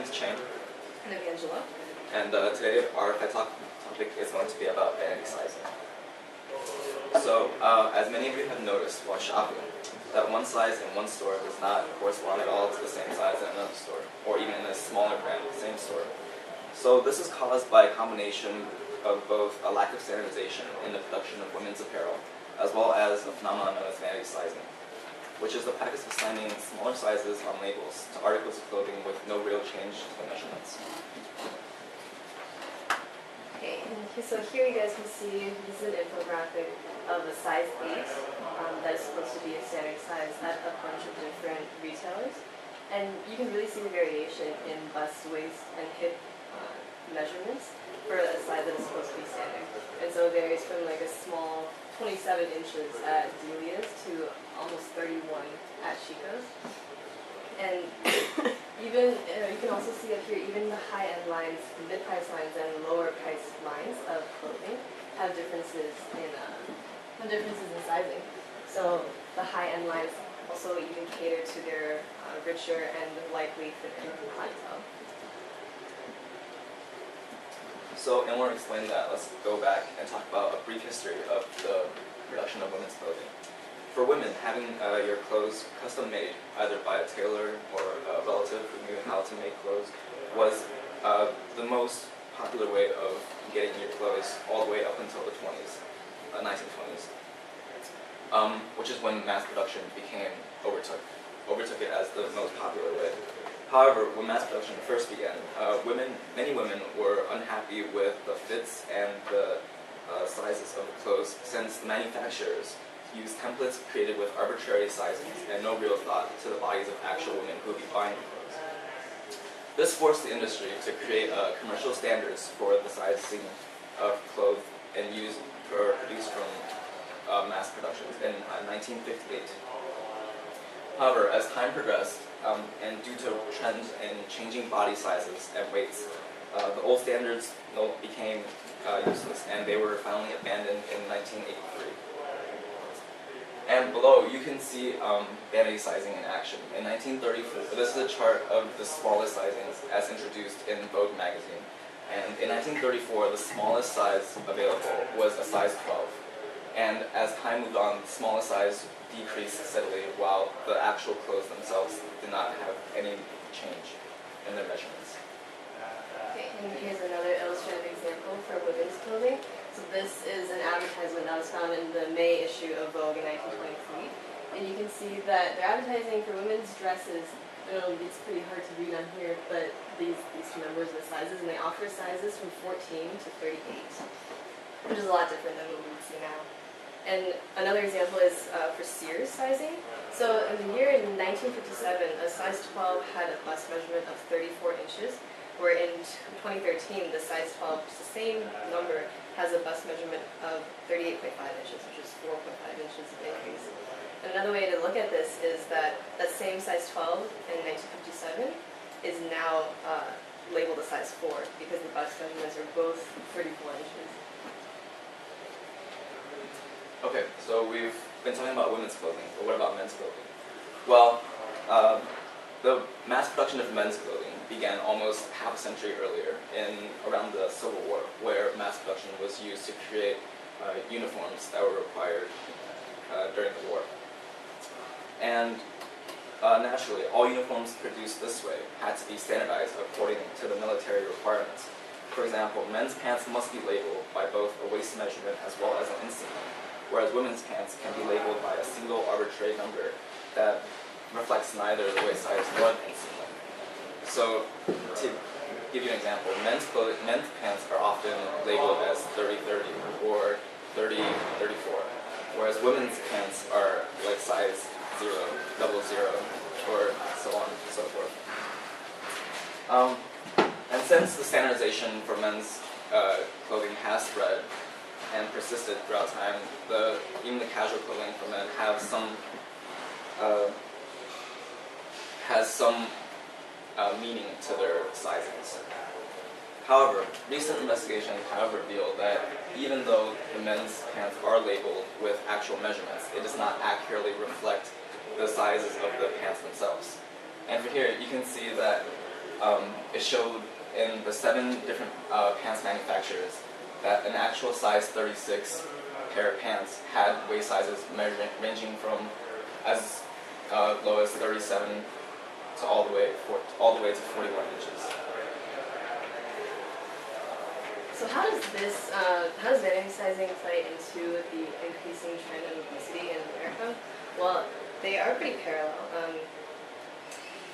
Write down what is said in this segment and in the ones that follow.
is Chang. And I'm Angela. And today our TED Talk topic is going to be about vanity sizing. So, as many of you have noticed while shopping, that one size in one store does not correspond at all to the same size in another store, or even in a smaller brand, same store. So this is caused by a combination of both a lack of standardization in the production of women's apparel, as well as the phenomenon known as vanity sizing, which is the practice of assigning smaller sizes on labels to articles of clothing with no real change to the measurements. Okay, so here you guys can see this is an infographic of a size 8 that is supposed to be a standard size at a bunch of different retailers. And you can really see the variation in bust, waist, and hip measurements for a size that is supposed to be standard. And so it varies from like a small 27 inches at Delia's to almost 31 at Chico's. And even you can also see up here, even the high-end lines, mid-price lines, and lower-price lines of clothing have differences in sizing. So the high-end lines also even cater to their richer and likely fitting clientele. So in order to explain that, let's go back and talk about a brief history of the production of women's clothing. For women, having your clothes custom made, either by a tailor or a relative who knew how to make clothes, was the most popular way of getting your clothes all the way up until the 1920s, which is when mass production overtook it as the most popular way. However, when mass production first began, many women were unhappy with the fits and the sizes of the clothes, since the manufacturers used templates created with arbitrary sizings and no real thought to the bodies of actual women who would be buying the clothes. This forced the industry to create commercial standards for the sizing of clothes and produced from mass productions in 1958. However, as time progressed, and due to trends in changing body sizes and weights, the old standards became useless, and they were finally abandoned in 1983. And below, you can see vanity sizing in action. In 1934, this is a chart of the smallest sizings as introduced in Vogue magazine. And in 1934, the smallest size available was a size 12. And as time moved on, the smallest size decreased steadily, while the actual clothes themselves did not have any change in their measurements. Okay, and here's another illustrative example for women's clothing. So this is an advertisement that was found in the May issue of Vogue in 1923. And you can see that they're advertising for women's dresses. It's pretty hard to read on here, but these numbers, the sizes, and they offer sizes from 14 to 38, which is a lot different than what we would see now. And another example is for Sears sizing. So in the year 1957, a size 12 had a bust measurement of 34 inches, where in 2013, the size 12, which is the same number, has a bust measurement of 38.5 inches, which is 4.5 inches of increase. And another way to look at this is that that same size 12 in 1957 is now labeled a size 4 because the bust measurements are both 34 inches. Okay, so we've been talking about women's clothing, but what about men's clothing? Well, the mass production of men's clothing began almost half a century earlier, around the Civil War, where mass production was used to create uniforms that were required during the war. And naturally, all uniforms produced this way had to be standardized according to the military requirements. For example, men's pants must be labeled by both a waist measurement as well as an insignia, whereas women's pants can be labeled by a single arbitrary number that reflects neither the waist size nor the insignia. So, to give you an example, men's pants are often labeled as 30-30 or 30-34, whereas women's pants are like size 0, 00, or so on and so forth. And since the standardization for men's clothing has spread and persisted throughout time, even the casual clothing for men has some meaning to their sizings. However, recent investigations have revealed that even though the men's pants are labeled with actual measurements, it does not accurately reflect the sizes of the pants themselves. And for here, you can see that it showed in the 7 different pants manufacturers that an actual size 36 pair of pants had waist sizes ranging from as low as 37 to all the way to 41 inches. So how does vanity sizing play into the increasing trend of obesity in America? Well, they are pretty parallel.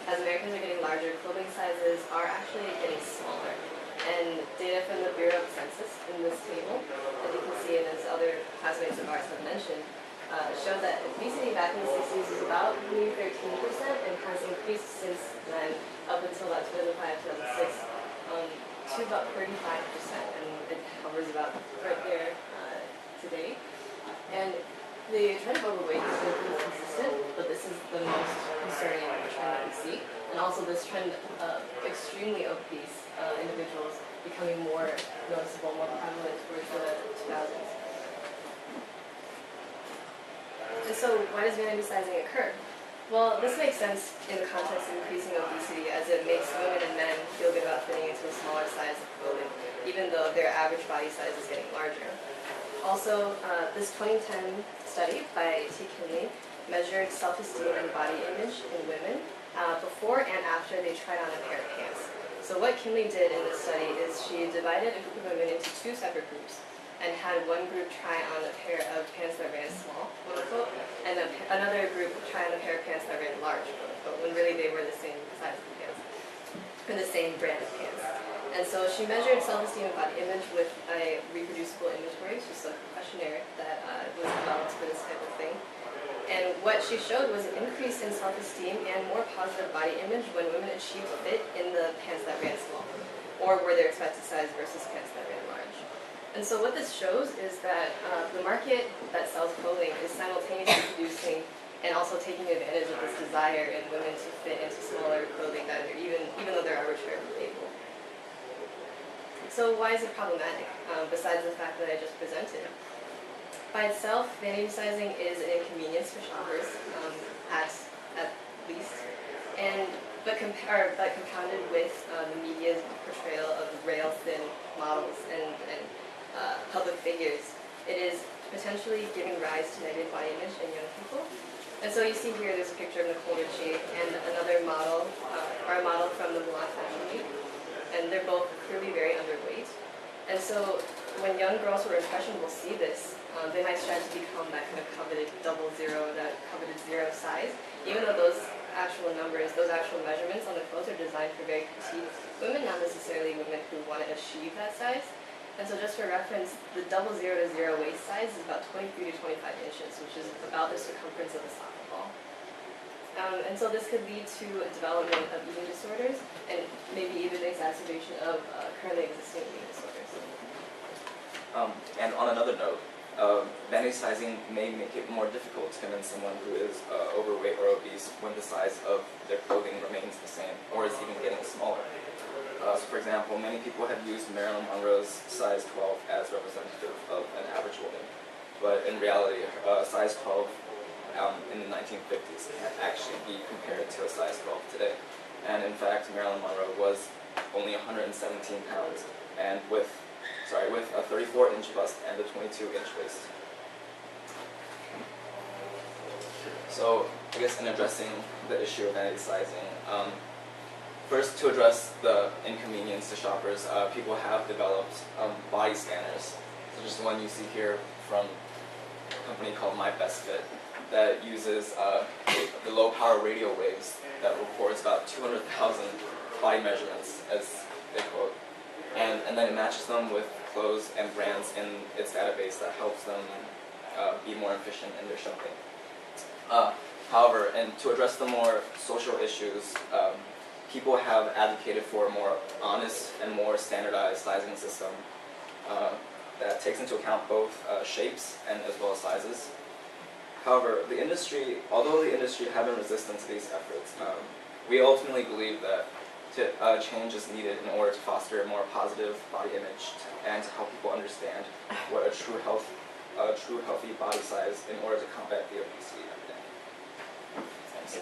As Americans are getting larger, clothing sizes are actually getting smaller. And data from the Bureau of Census in this table, as you can see and as other classmates of ours have mentioned, show that obesity back in the 60s was about maybe 13% and has increased since then up until about 2005, 2006 to about 35%, and it hovers about right there today. And the trend of overweight has been pretty consistent, but this is the most concerning trend that we see. And also this trend of extremely obese individuals becoming more noticeable, more prevalent towards the 2000s. And so why does vanity sizing occur? Well, this makes sense in the context of increasing obesity, as it makes women and men feel good about fitting into a smaller size of clothing, even though their average body size is getting larger. Also, this 2010 study by T. Kinley measured self-esteem and body image in women before and after they tried on a pair of pants. So what Kinley did in this study is she divided a group of women into 2 separate groups and had one group try on a pair of pants that ran small, quote unquote, and another group try on a pair of pants that ran large, quote unquote, when really they were the same size of pants, and the same brand of pants. And so she measured self-esteem and body image with a reproducible inventory, which is a questionnaire that was developed for this type of thing. And what she showed was an increase in self-esteem and more positive body image when women achieved fit in the pants that ran small, or were their expected size versus pants that ran large. And so what this shows is that the market that sells clothing is simultaneously producing and also taking advantage of this desire in women to fit into smaller clothing that are even though they're arbitrarily labeled. So why is it problematic, besides the fact that I just presented? By itself, vanity sizing is an inconvenience for shoppers, at least, but compounded with the media's portrayal of rail-thin models and public figures, it is potentially giving rise to negative body image in young people. And so you see here, there's a picture of Nicole Richie and another model, or a model from the Milan Fashion Week, and they're both clearly very underweight. And so when young girls who are impressionable see this, they might strive to become that kind of coveted 00, that coveted 0 size, even though those actual numbers, those actual measurements on the clothes are designed for very petite women, not necessarily women who want to achieve that size. And so just for reference, the 00 to 0 waist size is about 23 to 25 inches, which is about the circumference of a soccer ball. And so this could lead to a development of eating disorders and maybe even exacerbation of currently existing eating disorders. And on another note, vanity sizing may make it more difficult to convince someone who is overweight or obese when the size of their clothing remains the same or is even getting smaller. So for example, many people have used Marilyn Monroe's size 12 as representative of an average woman, but in reality, size 12 in the 1950s can't actually be compared to a size 12 today. And in fact, Marilyn Monroe was only 117 pounds, and with a 34-inch bust and a 22-inch waist. So I guess in addressing the issue of vanity sizing, first, to address the inconvenience to shoppers, people have developed body scanners, such as the one you see here from a company called My Best Fit, that uses the low-power radio waves that records about 200,000 body measurements, as they quote, and then it matches them with clothes and brands in its database that helps them be more efficient in their shopping. However, and to address the more social issues, people have advocated for a more honest and more standardized sizing system that takes into account both shapes and as well as sizes. However, although the industry have been resistant to these efforts, we ultimately believe that change is needed in order to foster a more positive body image and to help people understand what a true healthy body size in order to combat the obesity epidemic. Thanks.